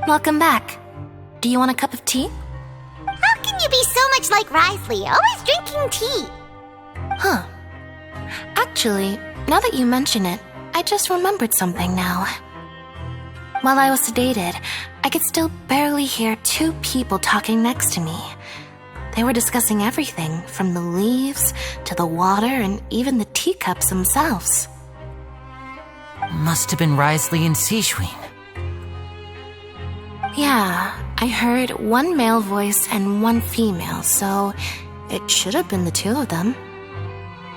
Welcome back. Do you want a cup of tea? How can you be so much like Risley, always drinking tea? Huh. Actually, now that you mention it, I just remembered something now. While I was sedated, I could still barely hear two people talking next to me. They were discussing everything, from the leaves to the water and even the teacups themselves. Must have been Risley and Sishwin. Yeah, I heard one male voice and one female, so it should have been the two of them.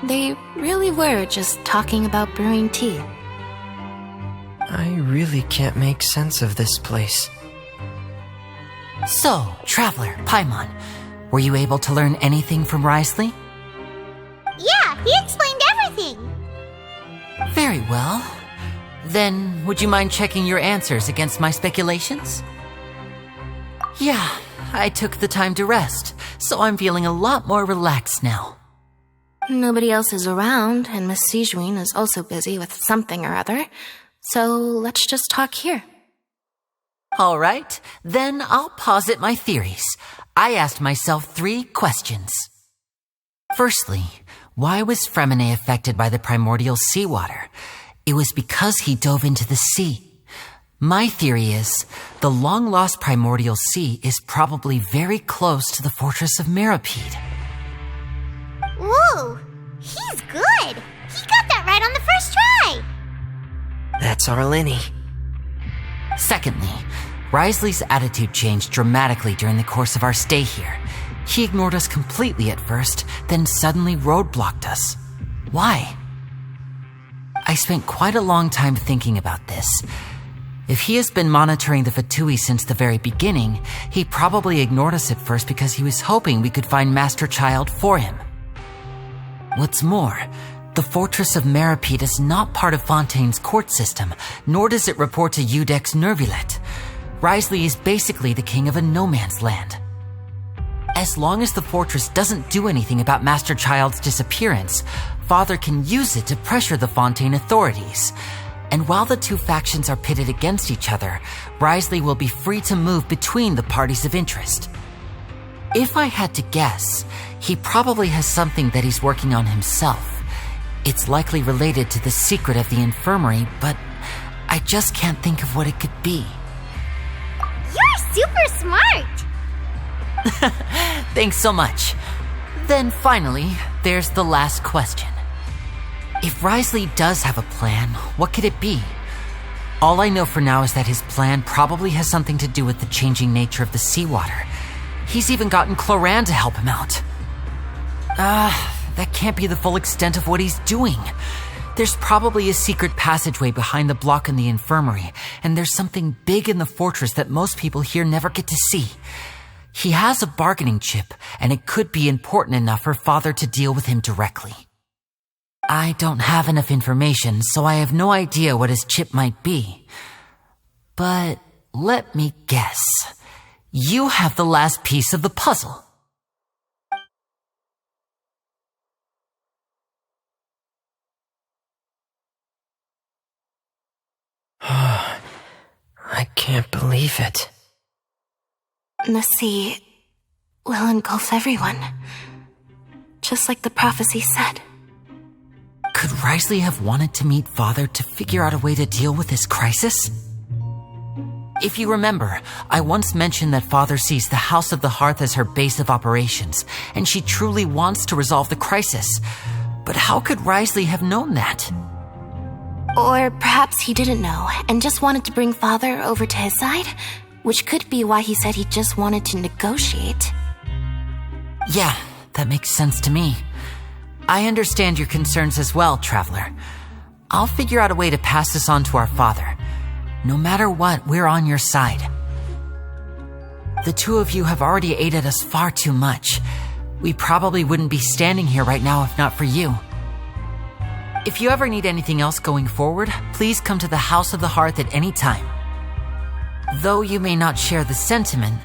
They really were just talking about brewing tea. I really can't make sense of this place. So, Traveler, Paimon, were you able to learn anything from Risley? Yeah, he explained everything. Very well. Then, would you mind checking your answers against my speculations? Yeah, I took the time to rest, so I'm feeling a lot more relaxed now. Nobody else is around, and Miss Sijwin is also busy with something or other, so let's just talk here. All right, then I'll posit my theories. I asked myself 3 questions. Firstly, why was Fremine affected by the primordial seawater? It was because he dove into the sea. My theory is, the long-lost primordial sea is probably very close to the fortress of Mirapede. Ooh, he's good. He got that right on the first try. That's our Linny. Secondly, Risley's attitude changed dramatically during the course of our stay here. He ignored us completely at first, then suddenly roadblocked us. Why? I spent quite a long time thinking about this. If he has been monitoring the Fatui since the very beginning, he probably ignored us at first because he was hoping we could find Master Child for him. What's more, the Fortress of Mirapede is not part of Fontaine's court system, nor does it report to Udex Nervulet. Risley is basically the king of a no-man's land. As long as the fortress doesn't do anything about Master Child's disappearance, Father can use it to pressure the Fontaine authorities. And while the two factions are pitted against each other, Risley will be free to move between the parties of interest. If I had to guess, he probably has something that he's working on himself. It's likely related to the secret of the infirmary, but I just can't think of what it could be. You're super smart. Thanks so much. Then finally, there's the last question. If Risley does have a plan, what could it be? All I know for now is that his plan probably has something to do with the changing nature of the seawater. He's even gotten Cloran to help him out. That can't be the full extent of what he's doing. There's probably a secret passageway behind the block in the infirmary, and there's something big in the fortress that most people here never get to see. He has a bargaining chip, and it could be important enough for Father to deal with him directly. I don't have enough information, so I have no idea what his chip might be. But let me guess. You have the last piece of the puzzle. I can't believe it. The sea will engulf everyone, just like the prophecy said. Could Risley have wanted to meet Father to figure out a way to deal with this crisis? If you remember, I once mentioned that Father sees the House of the Hearth as her base of operations, and she truly wants to resolve the crisis. But how could Risley have known that? Or perhaps he didn't know and just wanted to bring Father over to his side, which could be why he said he just wanted to negotiate. Yeah, that makes sense to me. I understand your concerns as well, Traveler. I'll figure out a way to pass this on to our father. No matter what, we're on your side. The two of you have already aided us far too much. We probably wouldn't be standing here right now if not for you. If you ever need anything else going forward, please come to the House of the Hearth at any time. Though you may not share the sentiment,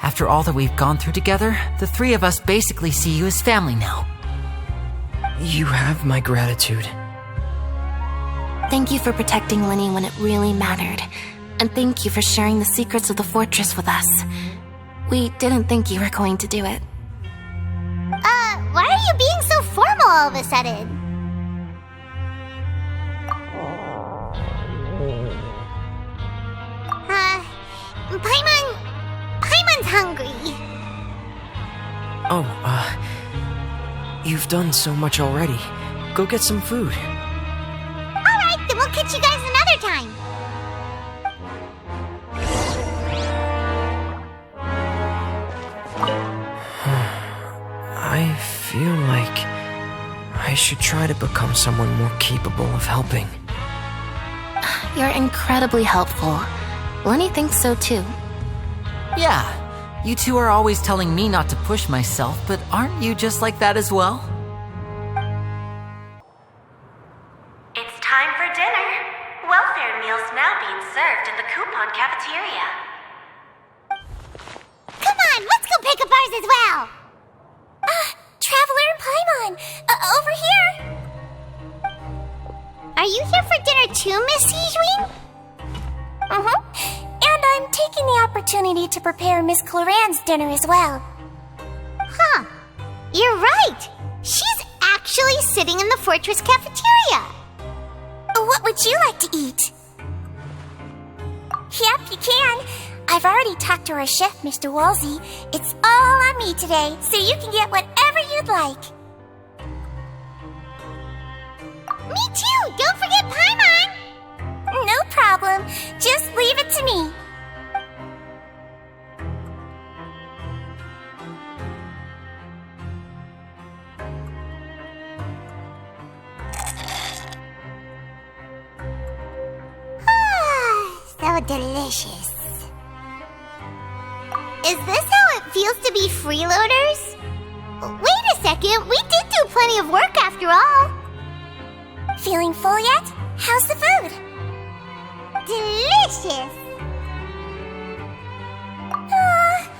after all that we've gone through together, the three of us basically see you as family now. You have my gratitude. Thank you for protecting Linny when it really mattered. And thank you for sharing the secrets of the fortress with us. We didn't think you were going to do it. Why are you being so formal all of a sudden? Paimon's hungry. Oh, you've done so much already. Go get some food. Alright, then we'll catch you guys another time. I feel like I should try to become someone more capable of helping. You're incredibly helpful. Lenny thinks so too. Yeah, you two are always telling me not to push myself, but aren't you just like that as well? It's time for dinner. Welfare meals now being served in the coupon cafeteria. Come on, let's go pick up ours as well. Traveler and Paimon, over here. Are you here for dinner too, Miss Sijwin? And I'm taking the opportunity to prepare Miss Cloran's dinner as well. Huh. You're right. She's actually sitting in the fortress cafeteria. What would you like to eat? Yep, you can. I've already talked to our chef, Mr. Wolsey. It's all on me today, so you can get whatever you'd like. Me too! Don't forget Paimon! No problem. Just leave it to me. So delicious. Is this how it feels to be freeloaders? Wait a second, we did do plenty of work after all. Feeling full yet? How's the food? Delicious!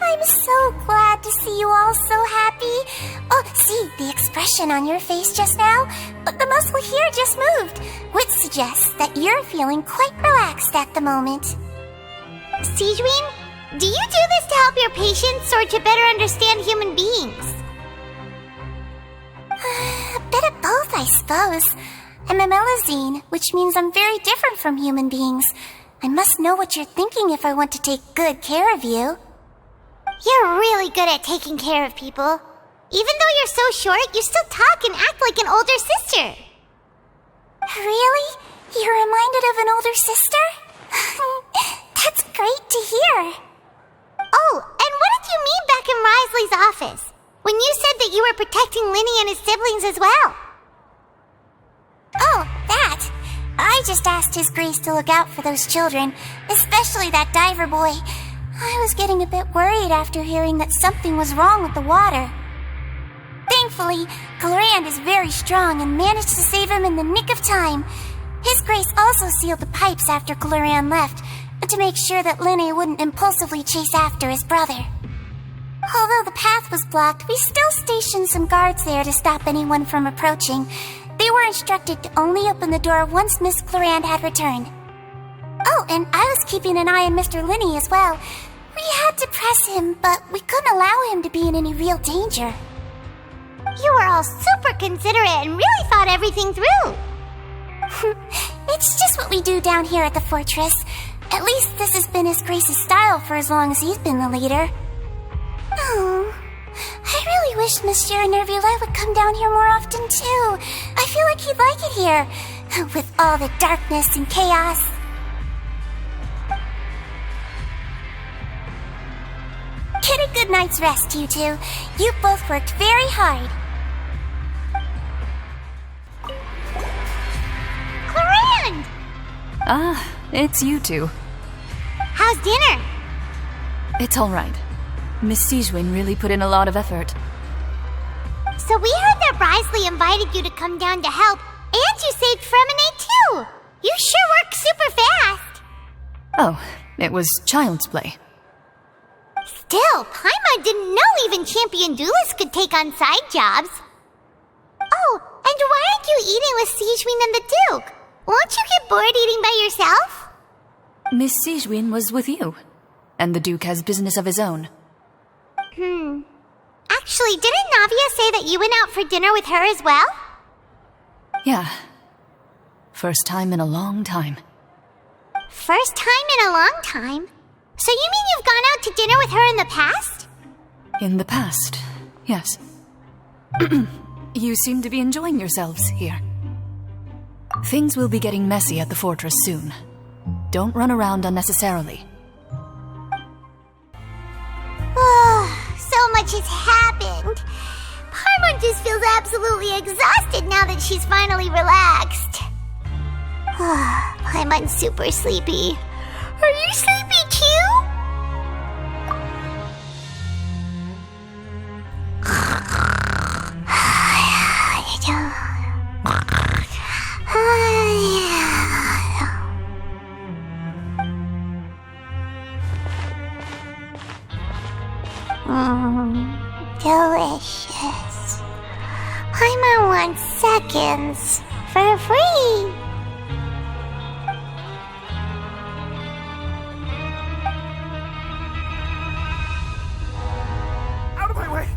I'm so glad to see you all so happy. Oh, see, the expression on your face just now? The muscle here just moved, which suggests that you're feeling quite relaxed at the moment. Sijwin, do you do this to help your patients or to better understand human beings? A bit of both, I suppose. I'm a Melazine, which means I'm very different from human beings. I must know what you're thinking if I want to take good care of you. You're really good at taking care of people. Even though you're so short, you still talk and act like an older sister. Really? You're reminded of an older sister? That's great to hear. Oh, and what did you mean back in Risley's office? When you said that you were protecting Linny and his siblings as well? Oh, that. I just asked His Grace to look out for those children, especially that diver boy. I was getting a bit worried after hearing that something was wrong with the water. Thankfully, Cloran is very strong and managed to save him in the nick of time. His Grace also sealed the pipes after Cloran left, to make sure that Linny wouldn't impulsively chase after his brother. Although the path was blocked, we still stationed some guards there to stop anyone from approaching. They were instructed to only open the door once Miss Cloran had returned. Oh, and I was keeping an eye on Mr. Linny as well. We had to press him, but we couldn't allow him to be in any real danger. You were all super considerate and really thought everything through. It's just what we do down here at the fortress. At least this has been His Grace's style for as long as he's been the leader. Oh, I really wish Monsieur Nervula would come down here more often too. I feel like he'd like it here, with all the darkness and chaos. Get a good night's rest, you two. You both worked very hard. Cloran! Ah, it's you two. How's dinner? It's all right. Miss Sijwin really put in a lot of effort. So we heard that Risley invited you to come down to help, and you saved Fremonade too! You sure work super fast! Oh, it was child's play. Still, Paimon didn't know even champion duelists could take on side jobs. Oh, and why aren't you eating with Sijwin and the Duke? Won't you get bored eating by yourself? Miss Sigewin was with you, and the Duke has business of his own. Actually, didn't Navia say that you went out for dinner with her as well? Yeah. First time in a long time. First time in a long time? So you mean you've gone out to dinner with her in the past? In the past, yes. You seem to be enjoying yourselves here. Things will be getting messy at the fortress soon. Don't run around unnecessarily. So much has happened. Paimon just feels absolutely exhausted now that she's finally relaxed. Paimon's super sleepy. Are you sleepy too? Delicious. Paimon wants seconds for free. Out of my way!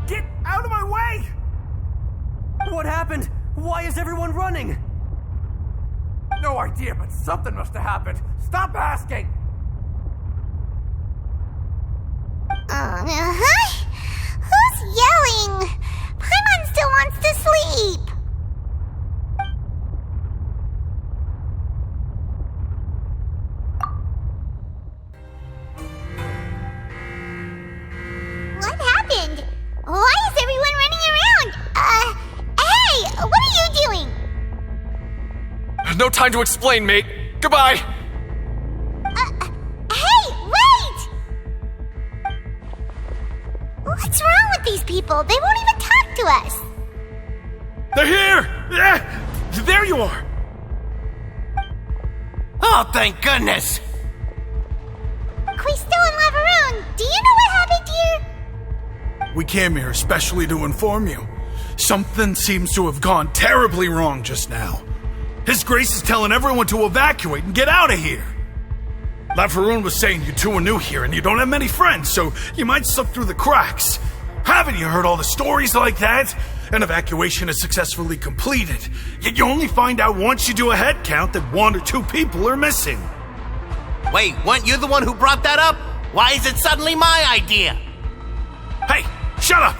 Get out of my way! What happened? Why is everyone running? No idea, but something must have happened. Stop asking! Who's yelling? Paimon still wants to sleep. What happened? Why is everyone running around? Hey, what are you doing? No time to explain, mate. Goodbye! Hey, wait! What's wrong with these people? They won't even talk to us. They're here! Yeah! There you are! Oh, thank goodness! Quisto and Lavaroon, do you know what happened here? We came here especially to inform you. Something seems to have gone terribly wrong just now. His Grace is telling everyone to evacuate and get out of here. Lavaroon was saying you two are new here and you don't have many friends, so you might slip through the cracks. Haven't you heard all the stories like that? An evacuation is successfully completed, yet you only find out once you do a head count that 1 or 2 people are missing. Wait, weren't you the one who brought that up? Why is it suddenly my idea? Hey, shut up!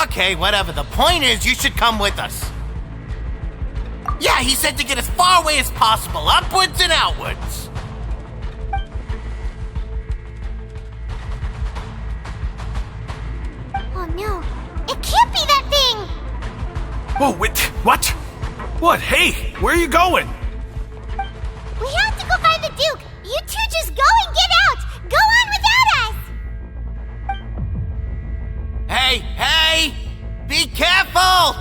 Okay, whatever. The point is, you should come with us. Yeah, he said to get as far away as possible, upwards and outwards. Oh no, it can't be that thing! Whoa, wait, what? What? Hey, where are you going? We have to go find the Duke! You two just go and get out! Go on without us! Hey, hey! Be careful!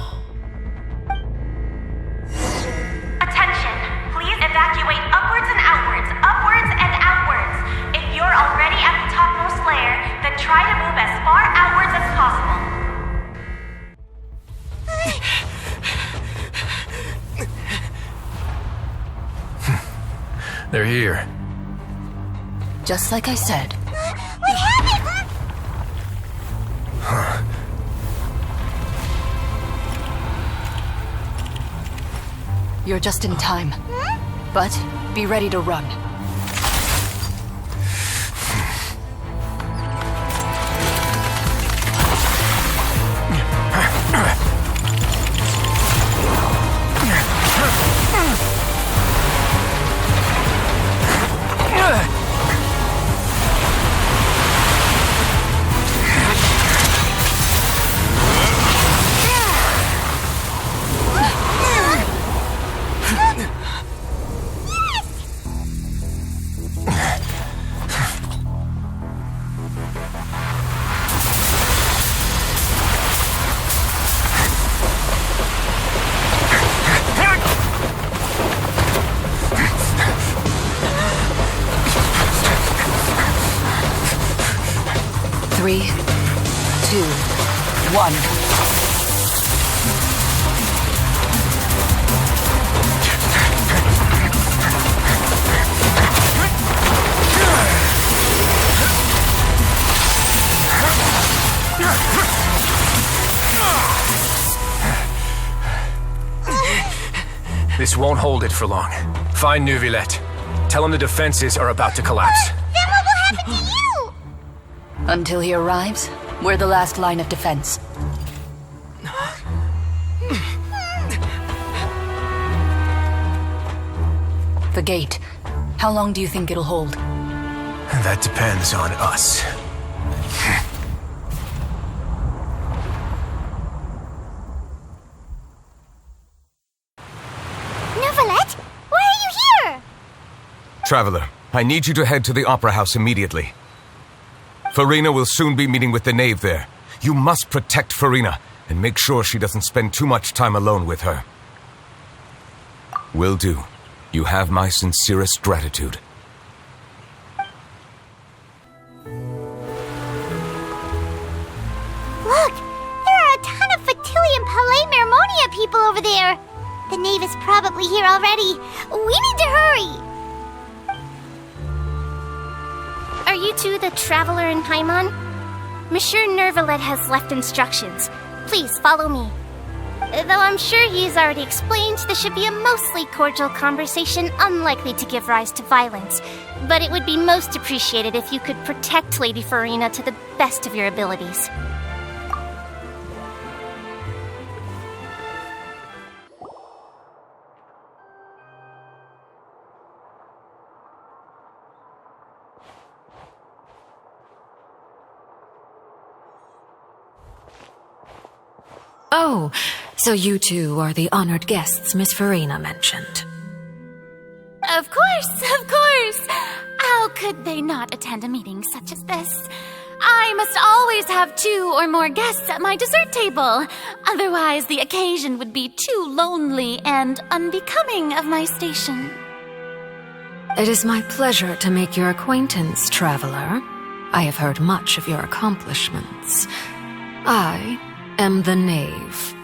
Attention! Please evacuate upwards and outwards, upwards and outwards. If you're already at the topmost layer, then try to move as far outwards as possible. They're here. Just like I said. What happened? You're just in time. But be ready to run. Three, 2, 1. This won't hold it for long. Find Neuvillette. Tell him the defenses are about to collapse. Then what will happen to you? Until he arrives, we're the last line of defense. The gate. How long do you think it'll hold? That depends on us. Neuvillette, why are you here? Traveler, I need you to head to the Opera House immediately. Farina will soon be meeting with the knave there. You must protect Farina and make sure she doesn't spend too much time alone with her. Will do. You have my sincerest gratitude. Look, there are a ton of Fatui Palais Mermonia people over there. The knave is probably here already. We need to hurry. Are you two the traveler in Paimon? Monsieur Neuvillette has left instructions. Please follow me. Though I'm sure he's already explained, this should be a mostly cordial conversation, unlikely to give rise to violence. But it would be most appreciated if you could protect Lady Farina to the best of your abilities. Oh, so you two are the honored guests Miss Farina mentioned. Of course, of course! How could they not attend a meeting such as this? I must always have 2 or more guests at my dessert table. Otherwise, the occasion would be too lonely and unbecoming of my station. It is my pleasure to make your acquaintance, traveler. I have heard much of your accomplishments. I am the knave,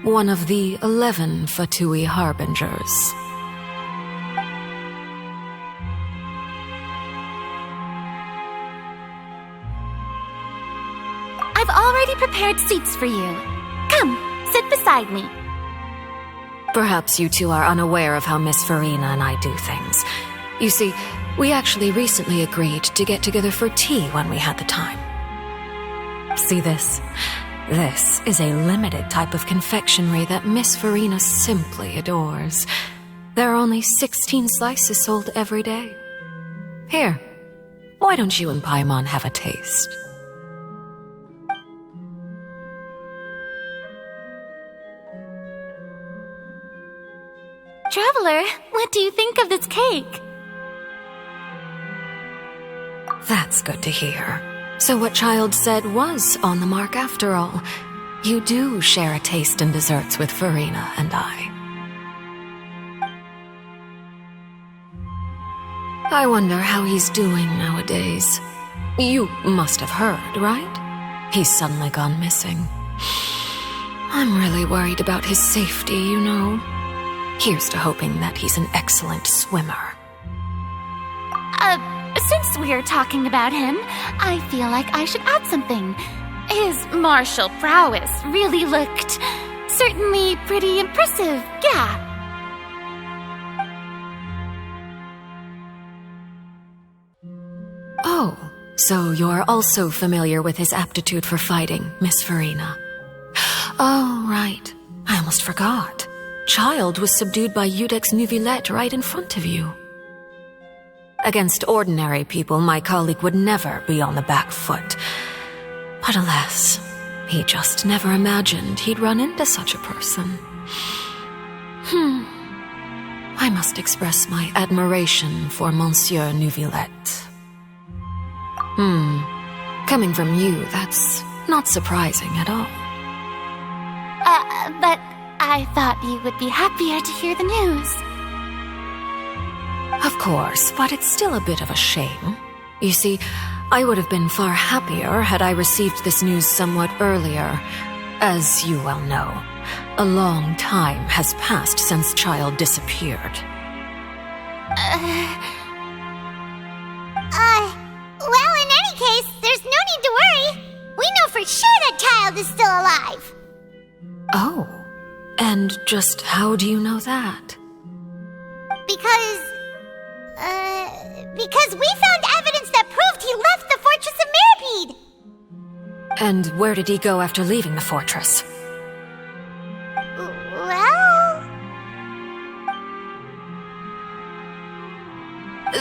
one of the 11 Fatui harbingers. I've already prepared seats for you. Come, sit beside me. Perhaps you two are unaware of how Miss Farina and I do things. You see, we actually recently agreed to get together for tea when we had the time. See this? This is a limited type of confectionery that Miss Farina simply adores. There are only 16 slices sold every day. Here, why don't you and Paimon have a taste? Traveler, what do you think of this cake? That's good to hear. So what Child said was on the mark after all. You do share a taste in desserts with Farina and I. I wonder how he's doing nowadays. You must have heard, right? He's suddenly gone missing. I'm really worried about his safety, you know. Here's to hoping that he's an excellent swimmer. Since we're talking about him, I feel like I should add something. His martial prowess really looked certainly pretty impressive, yeah. Oh, so you're also familiar with his aptitude for fighting, Miss Farina. Oh, right. I almost forgot. Child was subdued by Udex Neuvillette right in front of you. Against ordinary people, my colleague would never be on the back foot. But alas, he just never imagined he'd run into such a person. I must express my admiration for Monsieur Neuvillette. Coming from you, that's not surprising at all. But I thought you would be happier to hear the news. Of course, but it's still a bit of a shame. You see, I would have been far happier had I received this news somewhat earlier. As you well know, a long time has passed since Child disappeared. Well, in any case, there's no need to worry. We know for sure that Child is still alive. Oh, and just how do you know that? Because we found evidence that proved he left the Fortress of Mirapede! And where did he go after leaving the fortress? Well...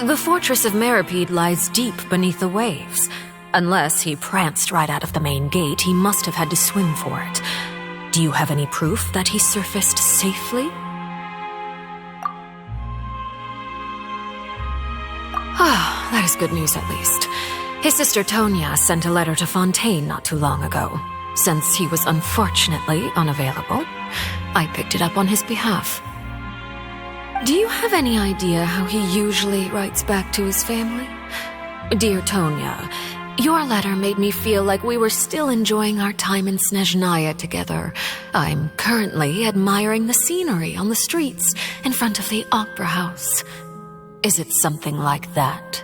The Fortress of Mirapede lies deep beneath the waves. Unless he pranced right out of the main gate, he must have had to swim for it. Do you have any proof that he surfaced safely? Ah, that is good news at least. His sister Tonya sent a letter to Fontaine not too long ago. Since he was unfortunately unavailable, I picked it up on his behalf. Do you have any idea how he usually writes back to his family? Dear Tonya, your letter made me feel like we were still enjoying our time in Snezhnaya together. I'm currently admiring the scenery on the streets in front of the opera house. Is it something like that?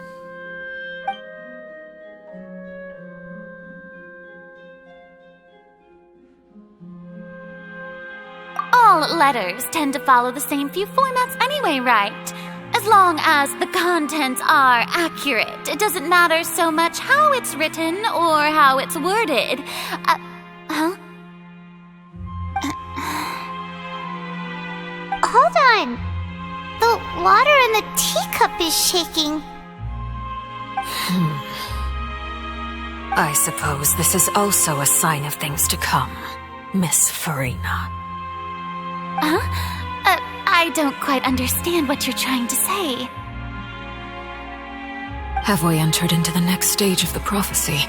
All letters tend to follow the same few formats anyway, right? As long as the contents are accurate, it doesn't matter so much how it's written or how it's worded. Hold on. The water in the teacup is shaking. I suppose this is also a sign of things to come, Miss Farina. I don't quite understand what you're trying to say. Have we entered into the next stage of the prophecy?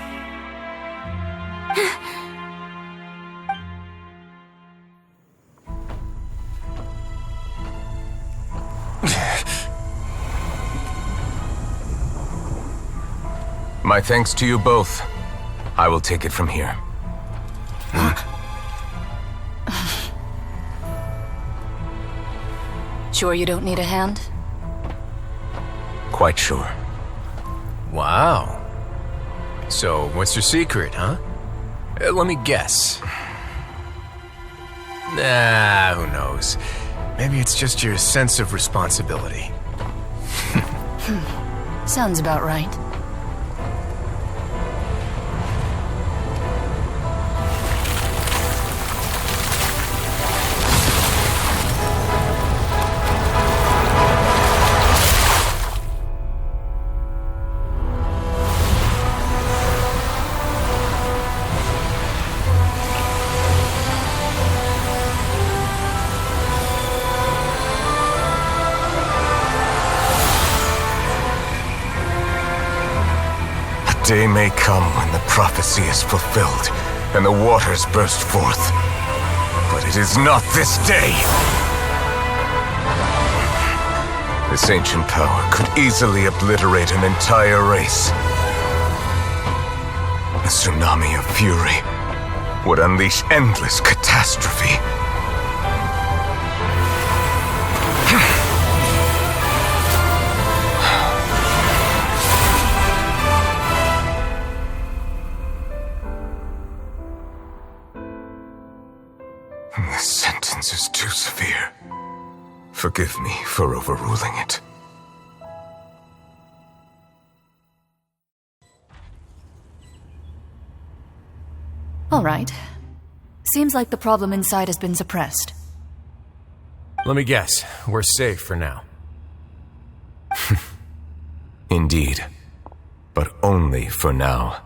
My thanks to you both. I will take it from here. Sure you don't need a hand? Quite sure. Wow. So, what's your secret, huh? Let me guess. Nah, who knows? Maybe it's just your sense of responsibility. Sounds about right. Day may come when the prophecy is fulfilled and the waters burst forth. But it is not this day. This ancient power could easily obliterate an entire race. A tsunami of fury would unleash endless catastrophe. This sentence is too severe. Forgive me for overruling it. All right. Seems like the problem inside has been suppressed. Let me guess, we're safe for now. Indeed. But only for now.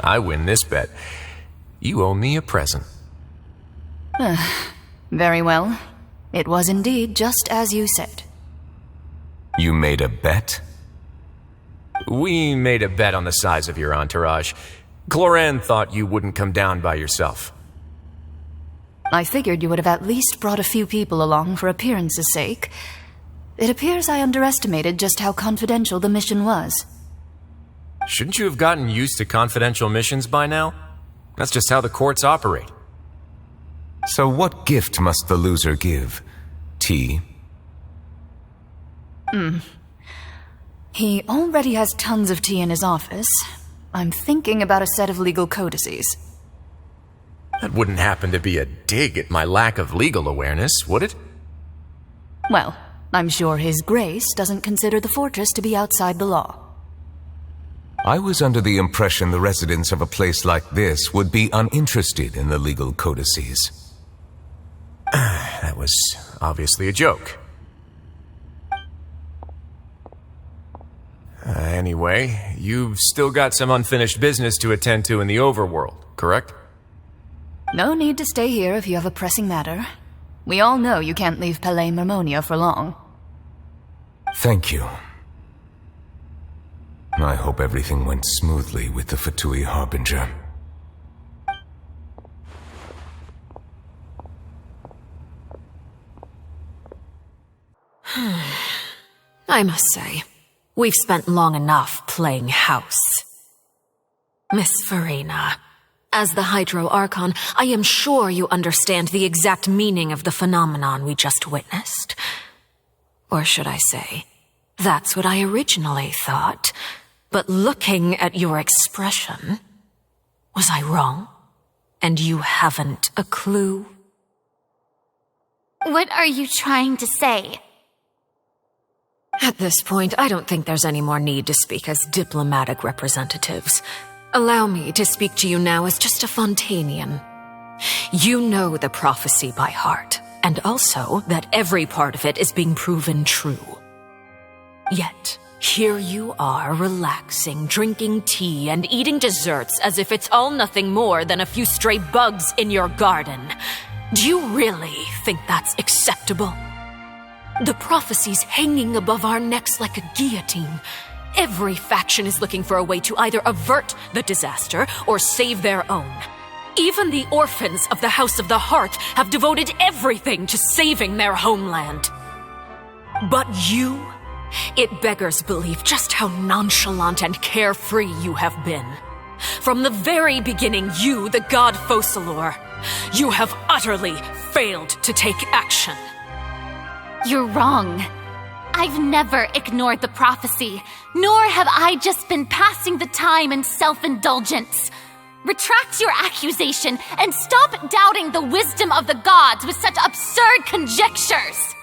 I win this bet. You owe me a present. Very well. It was indeed just as you said. You made a bet? We made a bet on the size of your entourage. Cloran thought you wouldn't come down by yourself. I figured you would have at least brought a few people along for appearance's sake. It appears I underestimated just how confidential the mission was. Shouldn't you have gotten used to confidential missions by now? That's just how the courts operate. So what gift must the loser give? Tea? He already has tons of tea in his office. I'm thinking about a set of legal codices. That wouldn't happen to be a dig at my lack of legal awareness, would it? Well, I'm sure His Grace doesn't consider the fortress to be outside the law. I was under the impression the residents of a place like this would be uninterested in the legal codices. That was obviously a joke. Anyway, you've still got some unfinished business to attend to in the overworld, correct? No need to stay here if you have a pressing matter. We all know you can't leave Palais Mermonia for long. Thank you. I hope everything went smoothly with the Fatui Harbinger. I must say, we've spent long enough playing house. Miss Farina, as the Hydro Archon, I am sure you understand the exact meaning of the phenomenon we just witnessed. Or should I say, that's what I originally thought. But looking at your expression, was I wrong? And you haven't a clue? What are you trying to say? At this point, I don't think there's any more need to speak as diplomatic representatives. Allow me to speak to you now as just a Fontanian. You know the prophecy by heart, and also that every part of it is being proven true. Yet, here you are relaxing, drinking tea, and eating desserts as if it's all nothing more than a few stray bugs in your garden. Do you really think that's acceptable? The prophecy's hanging above our necks like a guillotine. Every faction is looking for a way to either avert the disaster or save their own. Even the orphans of the House of the Hearth have devoted everything to saving their homeland. But you, it beggars belief just how nonchalant and carefree you have been. From the very beginning, you, the god Focalor, you have utterly failed to take action. You're wrong. I've never ignored the prophecy, nor have I just been passing the time in self-indulgence. Retract your accusation and stop doubting the wisdom of the gods with such absurd conjectures.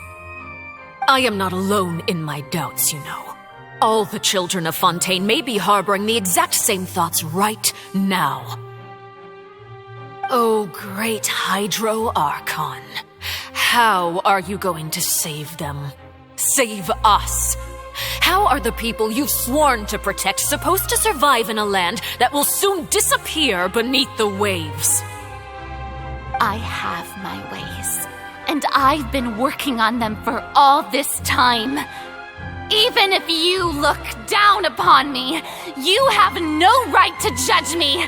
I am not alone in my doubts, you know. All the children of Fontaine may be harboring the exact same thoughts right now. Oh, great Hydro Archon. How are you going to save them? Save us? How are the people you've sworn to protect supposed to survive in a land that will soon disappear beneath the waves? I have my ways, and I've been working on them for all this time. Even if you look down upon me, you have no right to judge me.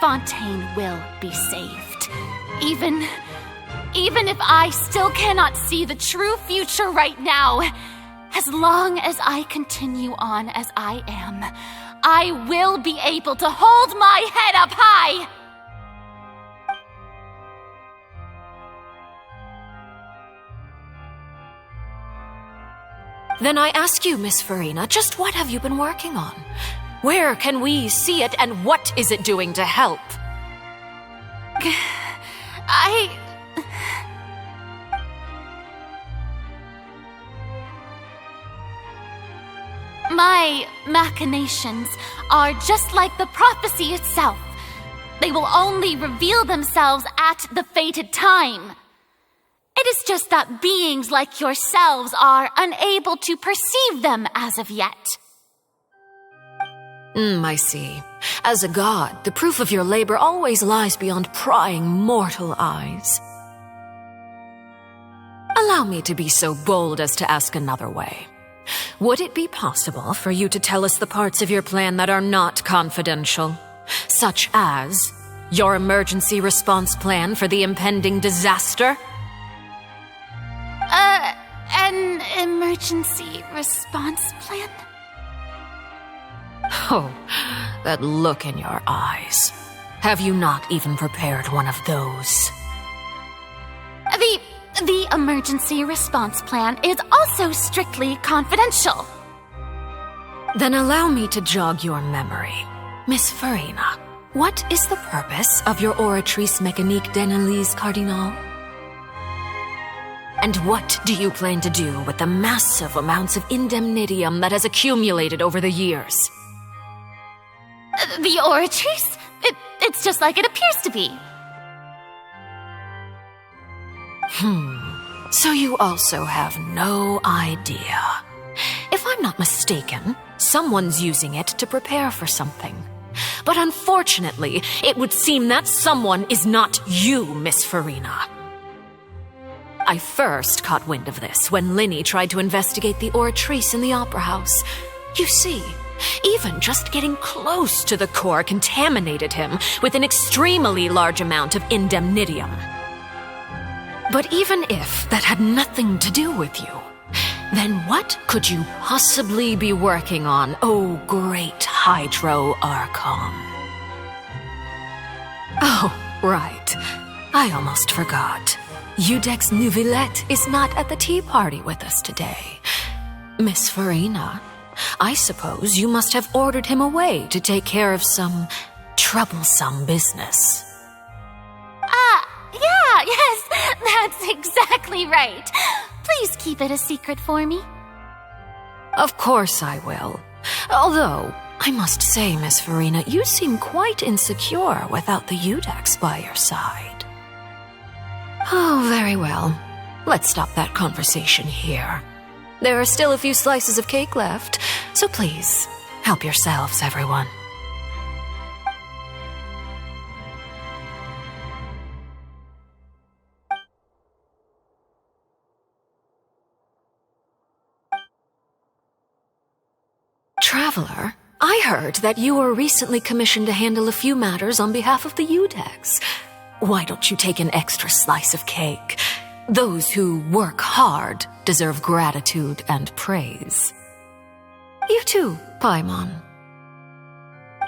Fontaine will be saved. Even if I still cannot see the true future right now, as long as I continue on as I am, I will be able to hold my head up high! Then I ask you, Miss Farina, just what have you been working on? Where can we see it, and what is it doing to help? My machinations are just like the prophecy itself. They will only reveal themselves at the fated time. It is just that beings like yourselves are unable to perceive them as of yet. I see. As a god, the proof of your labor always lies beyond prying mortal eyes. Allow me to be so bold as to ask another way. Would it be possible for you to tell us the parts of your plan that are not confidential? Such as your emergency response plan for the impending disaster? An emergency response plan? Oh, that look in your eyes. Have you not even prepared one of those? The emergency response plan is also strictly confidential. Then allow me to jog your memory. Miss Farina, what is the purpose of your Oratrice Mécanique d'Analyse Cardinal? And what do you plan to do with the massive amounts of indemnitium that has accumulated over the years? The Oratrice? It's just like it appears to be. So you also have no idea. If I'm not mistaken, someone's using it to prepare for something. But unfortunately, it would seem that someone is not you, Miss Farina. I first caught wind of this when Linny tried to investigate the Oratrice in the Opera House. You see, even just getting close to the core contaminated him with an extremely large amount of indemnitium. But even if that had nothing to do with you, then what could you possibly be working on, oh great Hydro Archon? Oh, right. I almost forgot. Udex Neuvillette is not at the tea party with us today. Miss Farina, I suppose you must have ordered him away to take care of some troublesome business. Yes, that's exactly right. Please keep it a secret for me. Of course I will. Although, I must say, Miss Farina, you seem quite insecure without the Udex by your side. Oh, very well. Let's stop that conversation here. There are still a few slices of cake left, so please, help yourselves, everyone. Traveler, I heard that you were recently commissioned to handle a few matters on behalf of the Udex. Why don't you take an extra slice of cake? Those who work hard deserve gratitude and praise. You too, Paimon.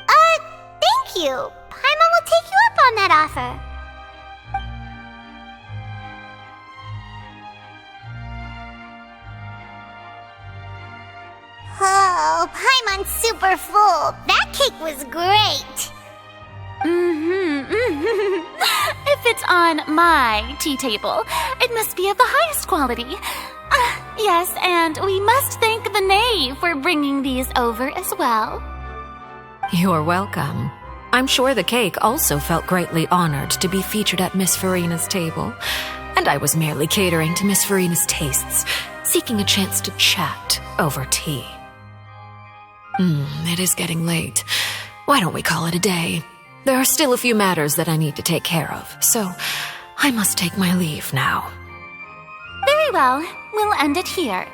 Thank you. Paimon will take you up on that offer. Oh, Paimon's super full. That cake was great. If it's on my tea table, it must be of the highest quality. Yes, and we must thank the knave for bringing these over as well. You're welcome. I'm sure the cake also felt greatly honored to be featured at Miss Farina's table, and I was merely catering to Miss Farina's tastes, seeking a chance to chat over tea. It is getting late. Why don't we call it a day? There are still a few matters that I need to take care of, so I must take my leave now. Very well. We'll end it here.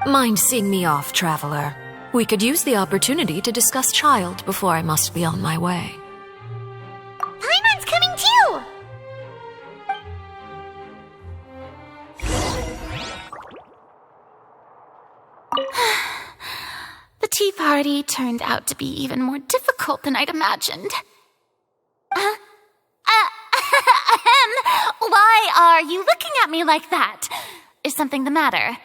Mind seeing me off, traveler? We could use the opportunity to discuss Child before I must be on my way. Paimon's coming too! The tea party turned out to be even more difficult than I'd imagined. Why are you looking at me like that? Is something the matter?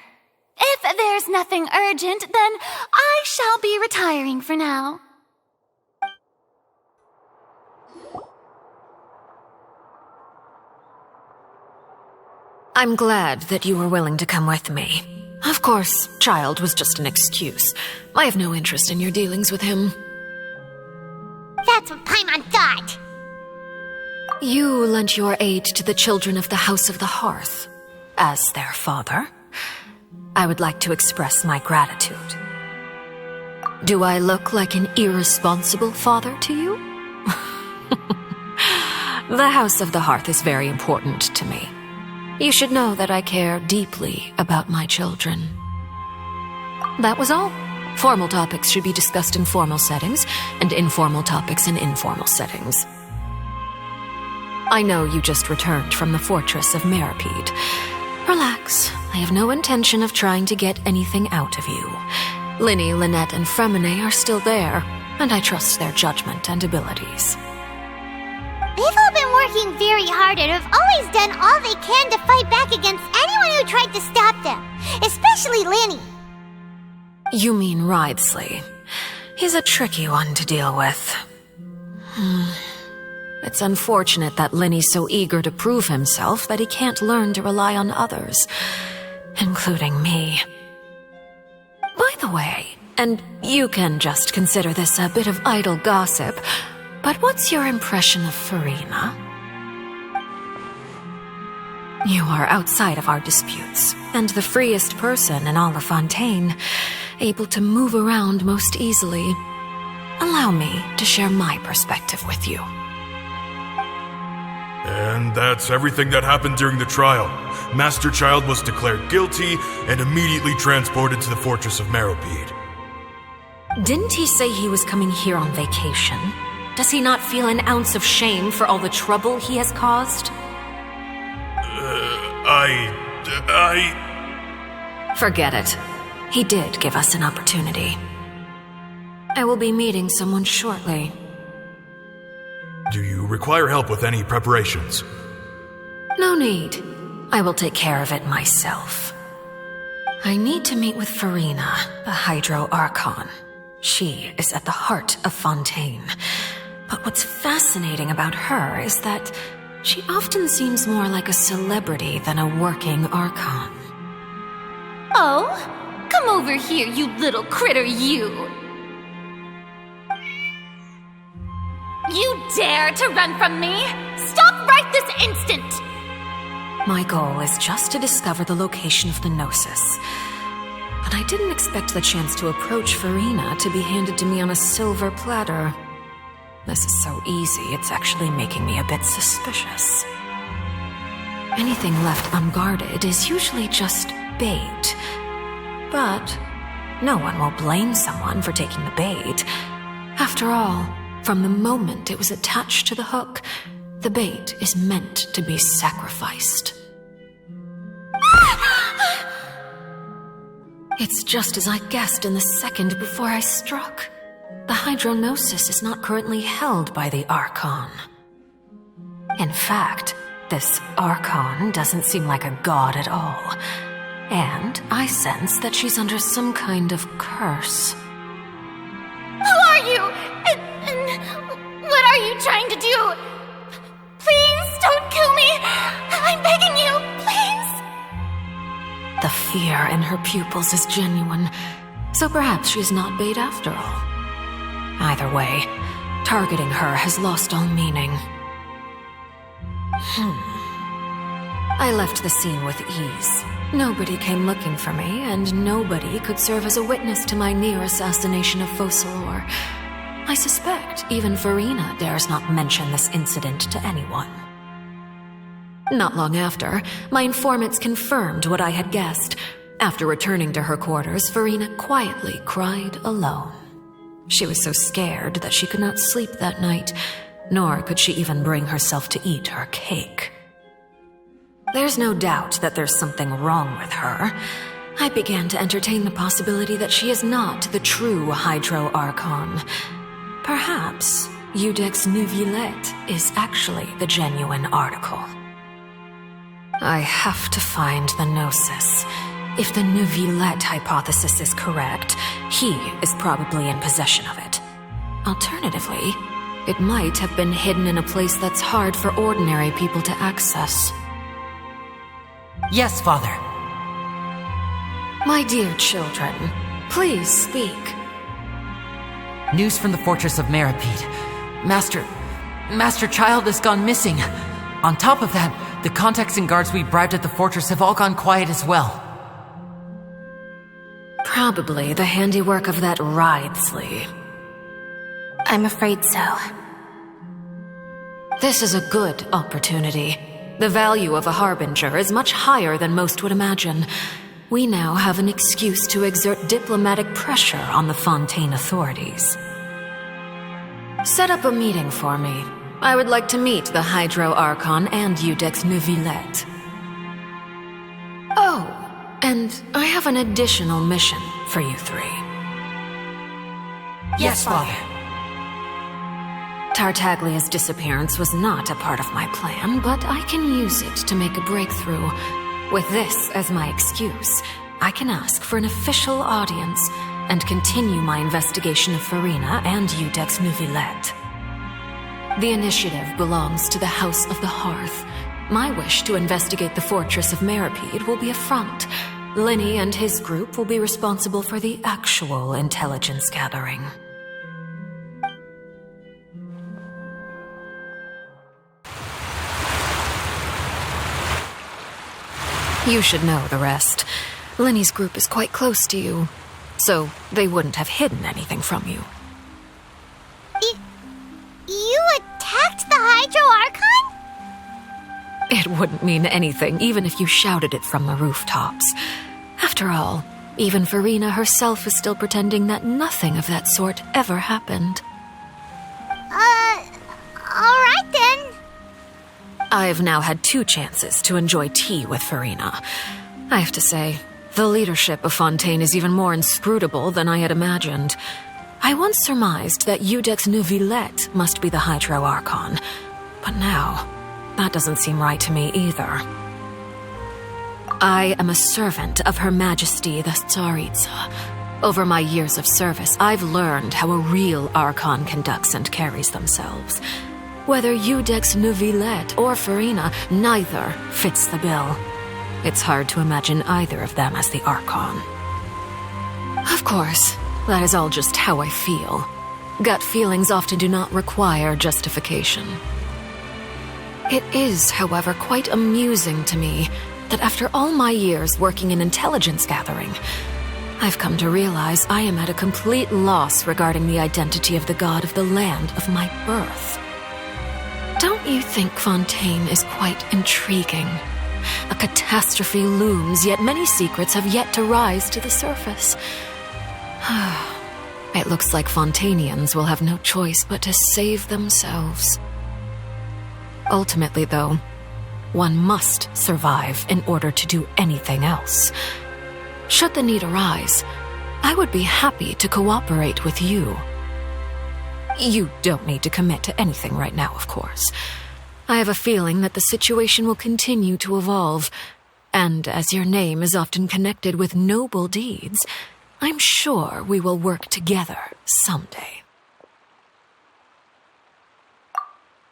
If there's nothing urgent, then I shall be retiring for now. I'm glad that you were willing to come with me. Of course, Child was just an excuse. I have no interest in your dealings with him. That's what Paimon thought. You lent your aid to the children of the House of the Hearth. As their father, I would like to express my gratitude. Do I look like an irresponsible father to you? The House of the Hearth is very important to me. You should know that I care deeply about my children. That was all. Formal topics should be discussed in formal settings, and informal topics in informal settings. I know you just returned from the fortress of Meripede. Relax. I have no intention of trying to get anything out of you. Linny, Lynette, and Fremine are still there, and I trust their judgment and abilities. They've all been working very hard and have always done all they can to fight back against anyone who tried to stop them, especially Linny. You mean Ridesley. He's a tricky one to deal with. It's unfortunate that Linny's so eager to prove himself that he can't learn to rely on others, including me. By the way, and you can just consider this a bit of idle gossip, but what's your impression of Farina? You are outside of our disputes, and the freest person in all of Fontaine, able to move around most easily. Allow me to share my perspective with you. And that's everything that happened during the trial. Master Child was declared guilty and immediately transported to the Fortress of Meropide. Didn't he say he was coming here on vacation? Does he not feel an ounce of shame for all the trouble he has caused? Forget it. He did give us an opportunity. I will be meeting someone shortly. Do you require help with any preparations? No need. I will take care of it myself. I need to meet with Farina, the Hydro Archon. She is at the heart of Fontaine. But what's fascinating about her is that she often seems more like a celebrity than a working Archon. Oh? Come over here, you little critter, you! You dare to run from me? Stop right this instant! My goal is just to discover the location of the Gnosis. But I didn't expect the chance to approach Farina to be handed to me on a silver platter. This is so easy, it's actually making me a bit suspicious. Anything left unguarded is usually just bait. But no one will blame someone for taking the bait. After all, from the moment it was attached to the hook, the bait is meant to be sacrificed. It's just as I guessed in the second before I struck. The Hydronosis is not currently held by the Archon. In fact, this Archon doesn't seem like a god at all. And I sense that she's under some kind of curse. Who are you? And what are you trying to do? Please don't kill me! I'm begging you, please! The fear in her pupils is genuine, so perhaps she's not bait after all. Either way, targeting her has lost all meaning. I left the scene with ease. Nobody came looking for me, and nobody could serve as a witness to my near assassination of Focalor. I suspect even Farina dares not mention this incident to anyone. Not long after, my informants confirmed what I had guessed. After returning to her quarters, Farina quietly cried alone. She was so scared that she could not sleep that night, nor could she even bring herself to eat her cake. There's no doubt that there's something wrong with her. I began to entertain the possibility that she is not the true Hydro Archon. Perhaps Udex Neuvillette is actually the genuine article. I have to find the Gnosis. If the Neuvillette hypothesis is correct, he is probably in possession of it. Alternatively, it might have been hidden in a place that's hard for ordinary people to access. Yes, Father. My dear children, please speak. News from the Fortress of Meropide. Master Child has gone missing. On top of that, the contacts and guards we bribed at the fortress have all gone quiet as well. Probably the handiwork of that Ridesley. I'm afraid so. This is a good opportunity. The value of a harbinger is much higher than most would imagine. We now have an excuse to exert diplomatic pressure on the Fontaine authorities. Set up a meeting for me. I would like to meet the Hydro Archon and Udex Neuvillette. Oh, and I have an additional mission for you three. Yes, Father. Tartaglia's disappearance was not a part of my plan, but I can use it to make a breakthrough. With this as my excuse, I can ask for an official audience and continue my investigation of Farina and Udex Neuvillette. The initiative belongs to the House of the Hearth. My wish to investigate the fortress of Meripede will be a front. Linny and his group will be responsible for the actual intelligence gathering. You should know the rest. Linny's group is quite close to you, so they wouldn't have hidden anything from you. You attacked the Hydro Archon? It wouldn't mean anything, even if you shouted it from the rooftops. After all, even Furina herself is still pretending that nothing of that sort ever happened. Alright then. I've now had 2 chances to enjoy tea with Furina. I have to say, the leadership of Fontaine is even more inscrutable than I had imagined. I once surmised that Iudex Neuvillette must be the Hydro Archon, but now, that doesn't seem right to me either. I am a servant of Her Majesty the Tsaritsa. Over my years of service, I've learned how a real Archon conducts and carries themselves. Whether Iudex Neuvillette or Furina, neither fits the bill. It's hard to imagine either of them as the Archon. Of course, that is all just how I feel. Gut feelings often do not require justification. It is, however, quite amusing to me that after all my years working in intelligence gathering, I've come to realize I am at a complete loss regarding the identity of the god of the land of my birth. Don't you think Fontaine is quite intriguing? A catastrophe looms, yet many secrets have yet to rise to the surface. It looks like Fontainians will have no choice but to save themselves. Ultimately, though, one must survive in order to do anything else. Should the need arise, I would be happy to cooperate with you. You don't need to commit to anything right now, of course. I have a feeling that the situation will continue to evolve, and as your name is often connected with noble deeds, I'm sure we will work together someday.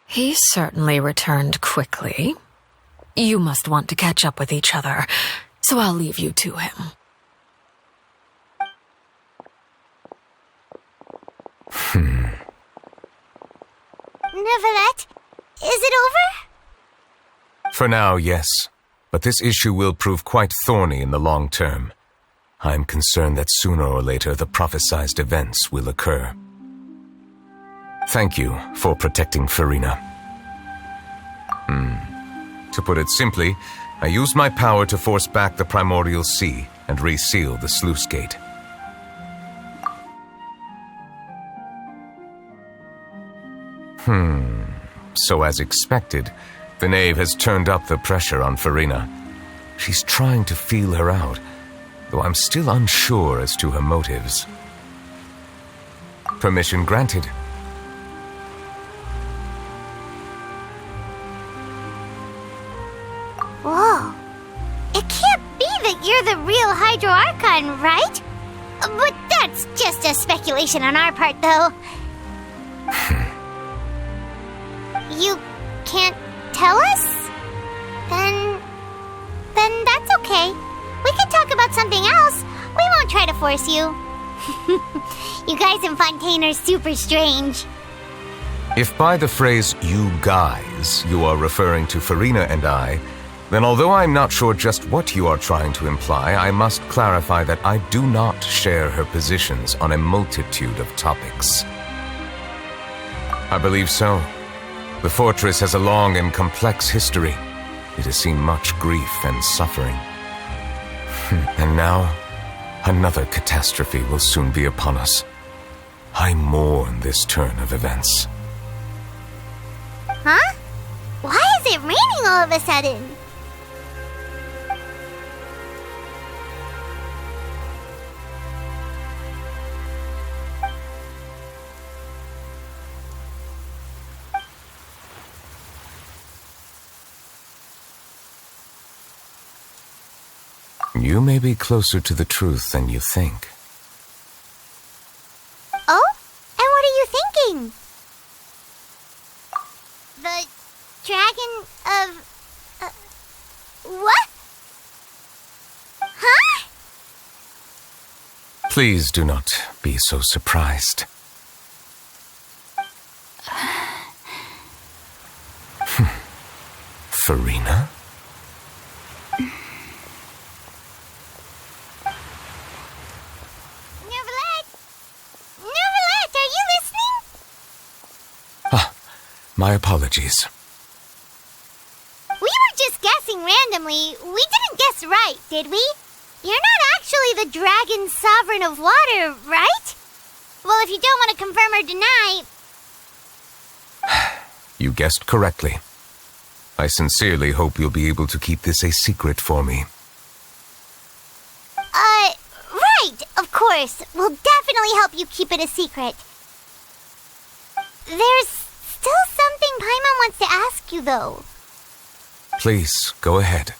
He certainly returned quickly. You must want to catch up with each other, so I'll leave you to him. Neuvillette, is it over? For now, yes. But this issue will prove quite thorny in the long term. I'm concerned that sooner or later the prophesized events will occur. Thank you for protecting Furina. To put it simply, I used my power to force back the primordial sea and reseal the sluice gate. So as expected, the knave has turned up the pressure on Furina. She's trying to feel her out, though I'm still unsure as to her motives. Permission granted. Whoa. It can't be that you're the real Hydro Archon, right? But that's just a speculation on our part, though. You can't tell us? Then that's okay. We can talk about something else. We won't try to force you. You guys in Fontaine are super strange. If by the phrase, you guys, you are referring to Furina and I, then although I'm not sure just what you are trying to imply, I must clarify that I do not share her positions on a multitude of topics. I believe so. The fortress has a long and complex history. It has seen much grief and suffering. And now, another catastrophe will soon be upon us. I mourn this turn of events. Huh? Why is it raining all of a sudden? You may be closer to the truth than you think. Oh? And what are you thinking? dragon of... what? Huh? Please do not be so surprised. Farina? Nervalette, are you listening? My apologies. We were just guessing randomly. We didn't guess right, did we? You're not actually the dragon sovereign of water, right? Well, if you don't want to confirm or deny... You guessed correctly. I sincerely hope you'll be able to keep this a secret for me. Right, of course. We'll definitely help you keep it a secret. There's still something Paimon wants to ask you, though. Please, go ahead.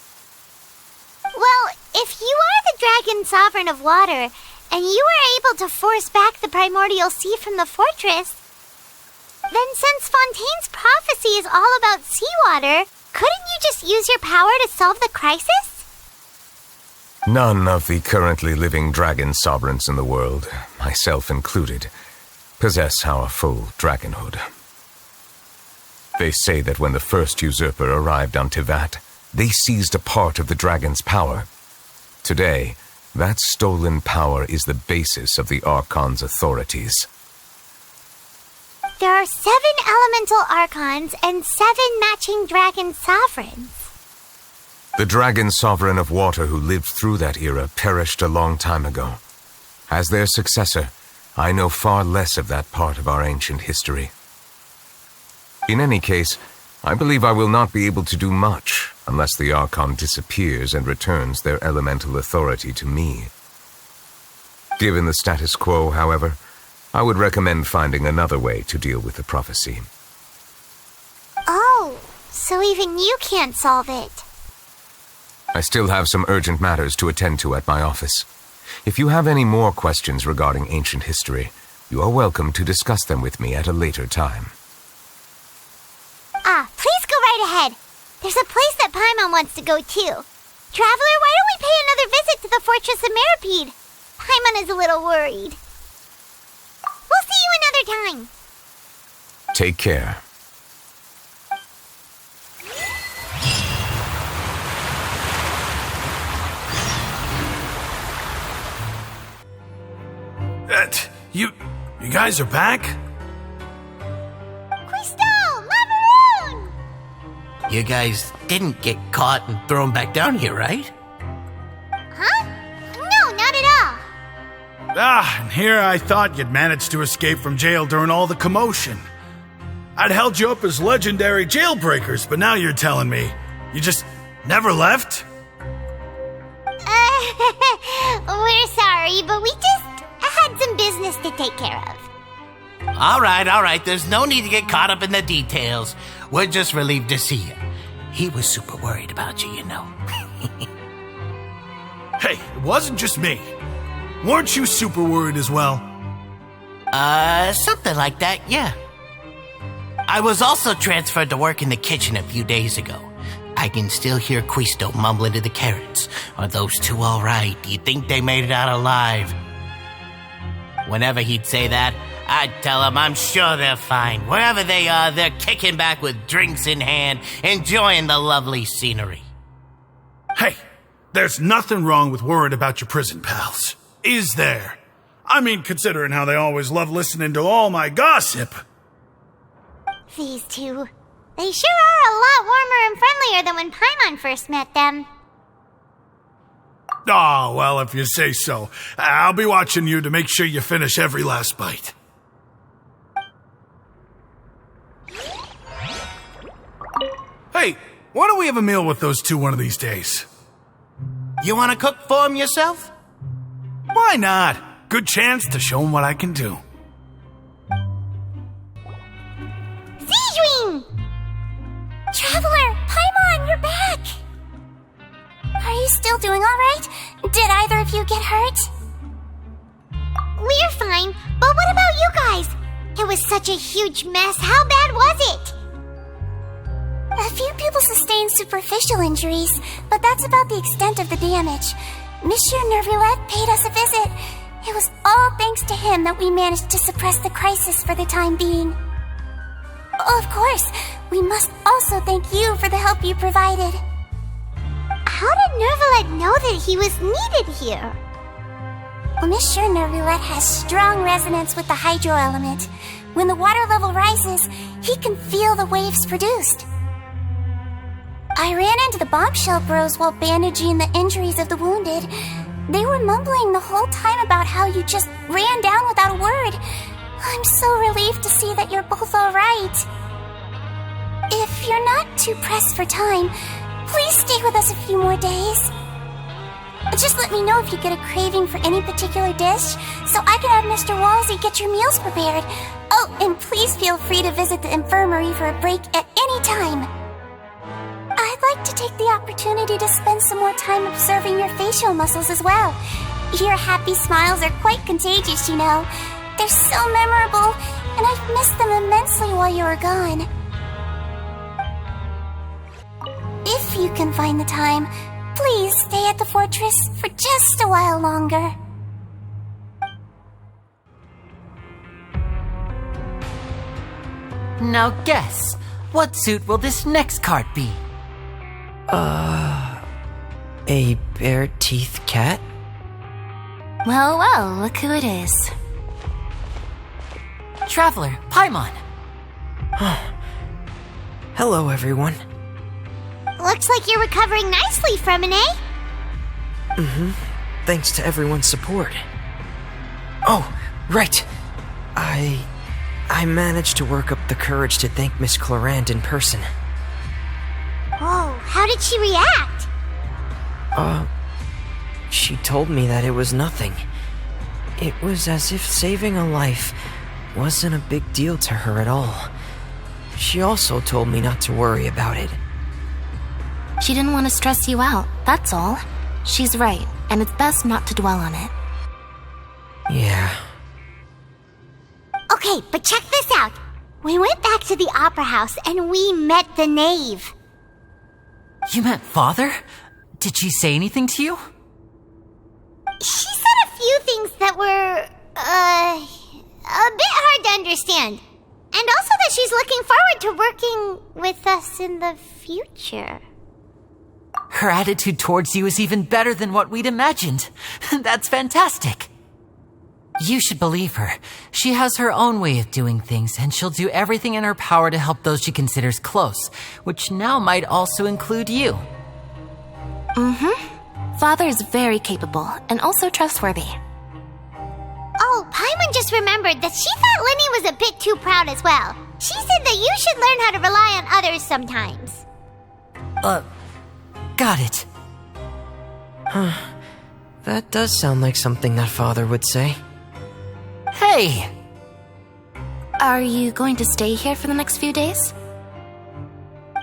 Well, if you are the dragon sovereign of water, and you were able to force back the primordial sea from the fortress, then since Fontaine's prophecy is all about seawater, couldn't you just use your power to solve the crisis? None of the currently living dragon sovereigns in the world, myself included, possess our full dragonhood. They say that when the first usurper arrived on Tivat, they seized a part of the dragon's power. Today, that stolen power is the basis of the Archon's authorities. There are 7 elemental archons and 7 matching dragon sovereigns. The dragon sovereign of water who lived through that era perished a long time ago. As their successor, I know far less of that part of our ancient history. In any case, I believe I will not be able to do much unless the Archon disappears and returns their elemental authority to me. Given the status quo, however, I would recommend finding another way to deal with the prophecy. Oh, so even you can't solve it. I still have some urgent matters to attend to at my office. If you have any more questions regarding ancient history, you are welcome to discuss them with me at a later time. Please go right ahead. There's a place that Paimon wants to go too. Traveler, why don't we pay another visit to the Fortress of Meripede? Paimon is a little worried. We'll see you another time. Take care. You guys are back? You guys didn't get caught and thrown back down here, right? Huh? No, not at all. And here I thought you'd managed to escape from jail during all the commotion. I'd held you up as legendary jailbreakers, but now you're telling me you just never left? We're sorry, but we just had some business to take care of. All right. There's no need to get caught up in the details. We're just relieved to see you. He was super worried about you, you know. Hey, it wasn't just me. Weren't you super worried as well? Something like that, yeah. I was also transferred to work in the kitchen a few days ago. I can still hear Quisto mumbling to the carrots. Are those two all right? Do you think they made it out alive? Whenever he'd say that, I'd tell him I'm sure they're fine. Wherever they are, they're kicking back with drinks in hand, enjoying the lovely scenery. Hey, there's nothing wrong with worrying about your prison pals. Is there? I mean, considering how they always love listening to all my gossip. These two. They sure are a lot warmer and friendlier than when Paimon first met them. Oh, well, if you say so. I'll be watching you to make sure you finish every last bite. Hey, why don't we have a meal with those two one of these days? You want to cook for them yourself? Why not? Good chance to show them what I can do. Zijwing! Traveler, Paimon, you're back! Are you still doing all right? Did either of you get hurt? We're fine, but what about you guys? It was such a huge mess. How bad was it? A few people sustained superficial injuries, but that's about the extent of the damage. Monsieur Nervillette paid us a visit. It was all thanks to him that we managed to suppress the crisis for the time being. Of course, we must also thank you for the help you provided. How did Nervillette know that he was needed here? Well, Monsieur Nervillette has strong resonance with the hydro element. When the water level rises, he can feel the waves produced. I ran into the bombshell bros while bandaging the injuries of the wounded. They were mumbling the whole time about how you just ran down without a word. I'm so relieved to see that you're both alright. If you're not too pressed for time, please stay with us a few more days. Just let me know if you get a craving for any particular dish, so I can have Mr. Walsey get your meals prepared. Oh, and please feel free to visit the infirmary for a break at any time. I'd like to take the opportunity to spend some more time observing your facial muscles as well. Your happy smiles are quite contagious, you know. They're so memorable, and I've missed them immensely while you were gone. If you can find the time, please stay at the fortress for just a while longer. Now guess, what suit will this next card be? A bare-teeth cat? Well, well, look who it is. Traveler, Paimon. Hello, everyone. Looks like you're recovering nicely from it, eh? Mm-hmm. Thanks to everyone's support. Oh, right. I managed to work up the courage to thank Miss Clorant in person. Whoa, how did she react? She told me that it was nothing. It was as if saving a life wasn't a big deal to her at all. She also told me not to worry about it. She didn't want to stress you out, that's all. She's right, and it's best not to dwell on it. Yeah. Okay, but check this out. We went back to the opera house and we met the knave. You met Father? Did she say anything to you? She said a few things that were, a bit hard to understand. And also that she's looking forward to working with us in the future. Her attitude towards you is even better than what we'd imagined. That's fantastic. You should believe her. She has her own way of doing things, and she'll do everything in her power to help those she considers close, which now might also include you. Mm-hmm. Father is very capable, and also trustworthy. Oh, Paimon just remembered that she thought Lenny was a bit too proud as well. She said that you should learn how to rely on others sometimes. Got it. Huh. That does sound like something that Father would say. Hey! Are you going to stay here for the next few days?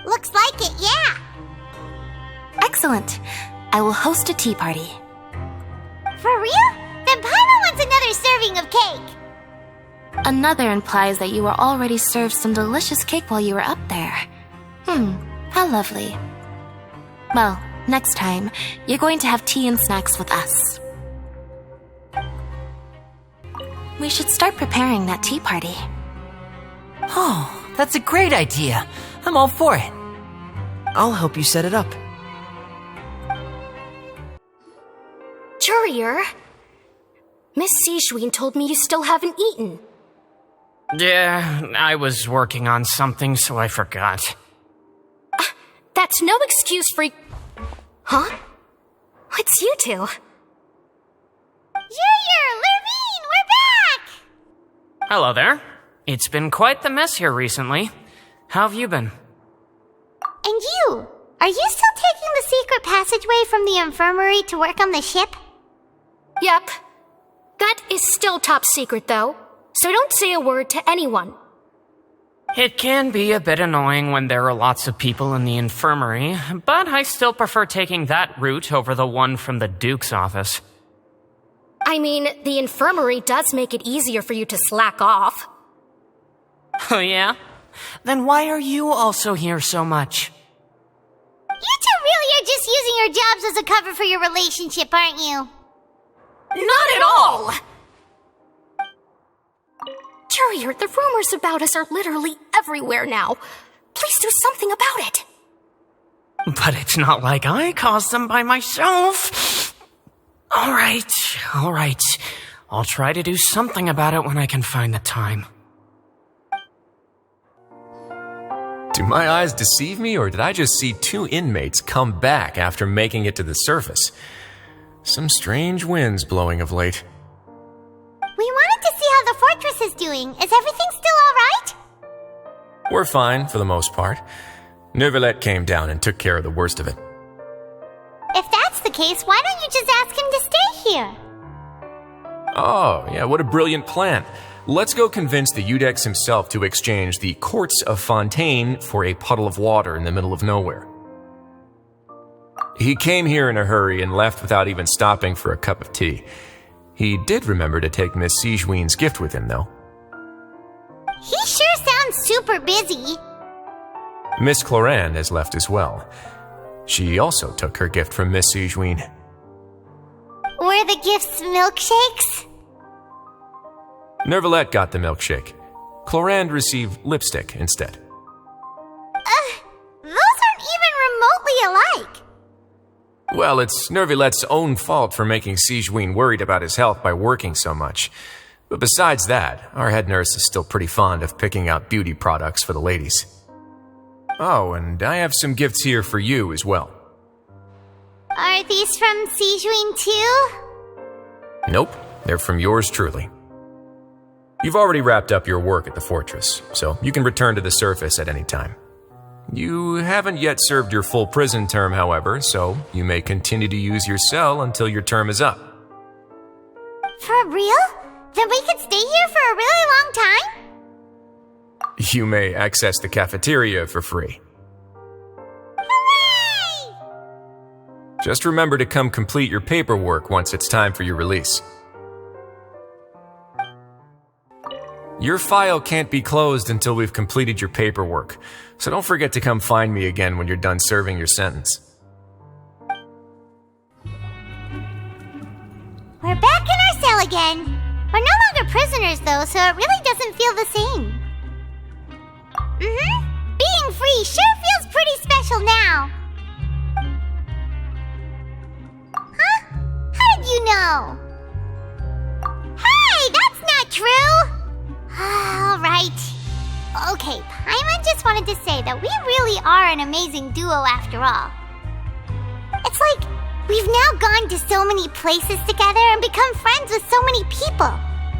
Looks like it, yeah. Excellent. I will host a tea party. For real? Then Paimon wants another serving of cake. Another implies that you were already served some delicious cake while you were up there. How lovely. Well, next time, you're going to have tea and snacks with us. We should start preparing that tea party. Oh, that's a great idea. I'm all for it. I'll help you set it up. Courier, Miss Sishween told me you still haven't eaten. Yeah, I was working on something, so I forgot. That's no excuse for... Huh? It's you two. Courier, Lurvine, we're back! Hello there. It's been quite the mess here recently. How have you been? And you? Are you still taking the secret passageway from the infirmary to work on the ship? Yep. That is still top secret, though, so don't say a word to anyone. It can be a bit annoying when there are lots of people in the infirmary, but I still prefer taking that route over the one from the Duke's office. I mean, the infirmary does make it easier for you to slack off. Oh yeah? Then why are you also here so much? You two really are just using your jobs as a cover for your relationship, aren't you? Not at all! Courier, the rumors about us are literally everywhere now. Please do something about it. But it's not like I caused them by myself. All right. I'll try to do something about it when I can find the time. Do my eyes deceive me, or did I just see two inmates come back after making it to the surface? Some strange winds blowing of late. We wanted to see how the fortress is doing. Is everything still alright? We're fine, for the most part. Neuvillette came down and took care of the worst of it. If that's the case, why don't you just ask him to stay here? Oh, yeah, what a brilliant plan. Let's go convince the Eudex himself to exchange the Courts of Fontaine for a puddle of water in the middle of nowhere. He came here in a hurry and left without even stopping for a cup of tea. He did remember to take Miss Sigewinne's gift with him, though. He sure sounds super busy. Miss Clorinde has left as well. She also took her gift from Miss Sigewinne. Were the gifts milkshakes? Neuvillette got the milkshake. Clorinde received lipstick instead. Those aren't even remotely alike. Well, it's Neuvillette's own fault for making Sigewinne worried about his health by working so much. But besides that, our head nurse is still pretty fond of picking out beauty products for the ladies. Oh, and I have some gifts here for you as well. Are these from Sigewinne too? Nope, they're from yours truly. You've already wrapped up your work at the fortress, so you can return to the surface at any time. You haven't yet served your full prison term, however, so you may continue to use your cell until your term is up. For real? Then we could stay here for a really long time? You may access the cafeteria for free. Hooray! Just remember to come complete your paperwork once it's time for your release. Your file can't be closed until we've completed your paperwork, so don't forget to come find me again when you're done serving your sentence. We're back in our cell again. We're no longer prisoners though, so it really doesn't feel the same. Being free sure feels pretty special now. Huh? How did you know? Hey, that's not true! Alright. Okay, Paimon just wanted to say that we really are an amazing duo after all. It's like we've now gone to so many places together and become friends with so many people.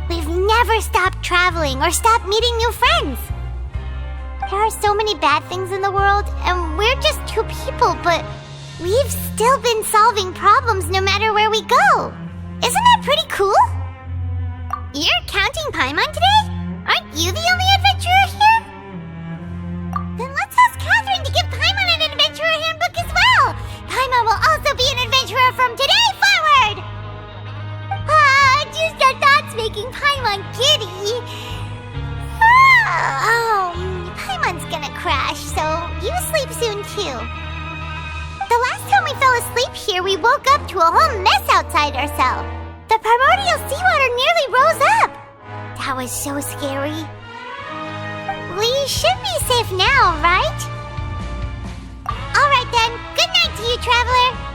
We've never stopped traveling or stopped meeting new friends. There are so many bad things in the world, and we're just two people, but we've still been solving problems no matter where we go. Isn't that pretty cool? You're counting Paimon today? Aren't you the only adventurer here? Then let's ask Catherine to give Paimon an adventurer handbook as well. Paimon will also be an adventurer from today forward. Just our thoughts making Paimon giddy. Paimon's gonna crash, so you sleep soon too. The last time we fell asleep here, we woke up to a whole mess outside our cell. The primordial seawater nearly rose up. That was so scary. We should be safe now, right? Alright then, good night to you, traveler.